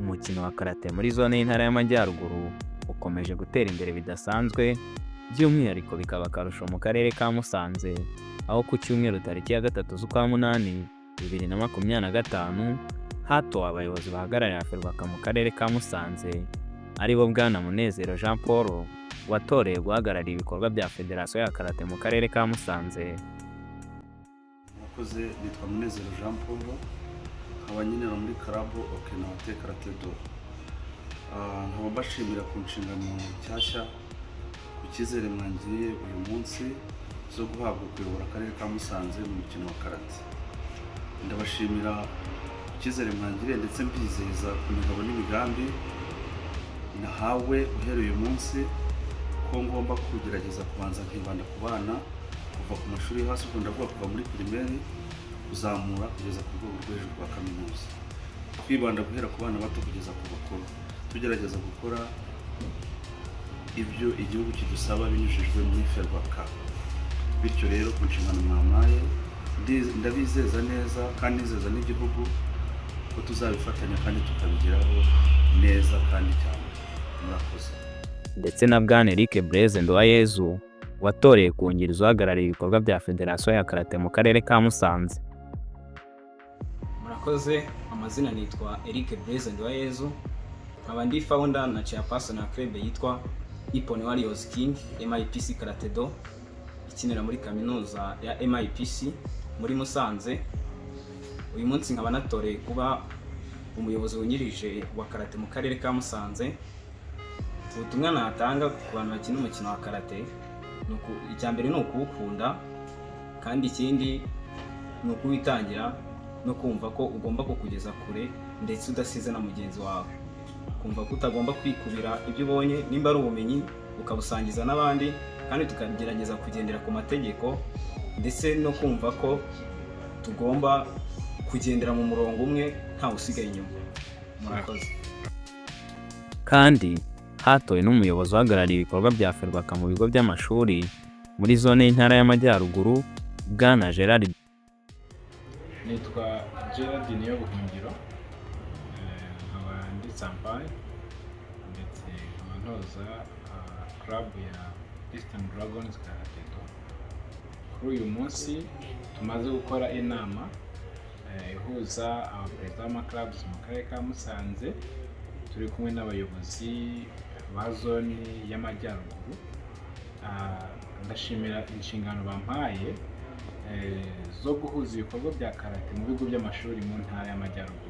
umukino wa karate muri zone y'Intara y'Amajyaruguru ukomeje gutera imbere bidasanzwe, by'umwihariko bikaba akarusho mu karere ka Musanze, aho ku cyumweru tariki ya 3 z'ukwa munani 2025 hatowe abayobozi bahagarariye Ferwafa mu karere ka Musanze, aribo Bwana Munezero Jean Paul watoreye guhagararira ibikorwa bya Federasiyo ya Karate mu karere ka Musanze. Nakoze nitwa Munezero Jean Paul, nkaba nyinera muri Karabu Okinawa Karate Do. Nkaba mbashimira ku nshingano nshyashya, ku cyizere mwangiriye uyu munsi zo guhabwa kuyobora akarere ka Musanze mu mukino wa karate. Ndabashimira ku cyizere mwangiriye ndetse mbizeza ku migabo n'imigambi nahawe uhereye uyu munsi ko ngomba kugerageza kubanza nkibanda ku bana kuva ku mashuri yo hasi kuva muri primaire kuzamura kugeza ku rwego rwo hejuru rwa kaminuza, twibanda guhera ku bana bato kugeza ku bakuru, tugerageza gukora ibyo igihugu kidusaba binyujijwe muri Ferwafa. Bityo rero ku nshingano mwamaye ndabizeza neza kandi nizeza n'igihugu ko tuzabifatanya kandi tukabigeraho neza kandi cyane. Murakoze. Ndetse na Bwana Eric Blaise Nduwayezu watoreye kungiriza uhagarariye ibikorwa bya Federasiyo ya Karate mu karere ka Musanze. Murakoze, amazina nitwa Eric Blaise Nduwayezu, nkaba ndi founder na chairperson ya club yitwa Ipone Warriors King MIPC Karate Do, ikinira muri kaminuza ya MIPC muri Musanze. Uyu munsi nkaba natoreye kuba umuyobozi wungirije wa karate mu karere ka Musanze. Ubutumwa natanga ku bantu bakina umukino wa karate icyambere ni ukuwukunda, kandi ikindi ni ukuwitangira no kumva ko ugomba kukugeza kure ndetse udasize na mugenzi wawe, kumva ko utagomba kwikubira ibyo ubonye, nimba ari ubumenyi ukabusangiza n'abandi, kandi tukagerageza kugendera ku mategeko ndetse no kumva ko tugomba kugendera mu murongo umwe ntawe usigaye inyuma. Murakoze. Kandi hatowe n'umuyobozi uhagarariye ibikorwa bya Ferwafa mu bigo by'amashuri muri zone y'Intara y'Amajyaruguru, Bwana Gerard. Nitwa Gerard Niyobuhungiro, nkaba ndi Sampayi ndetse nkaba ntoza club ya Eastern Dragons Karate Do. Kuri uyu munsi tumaze gukora inama ihuza abaperezida b'amaclubs mu karere ka Musanze, turi kumwe n'abayobozi ba zone y'Amajyaruguru. Ndashimira inshingano bampaye zo guhuza ibikorwa bya karate mu bigo by'amashuri mu Ntara y'Amajyaruguru.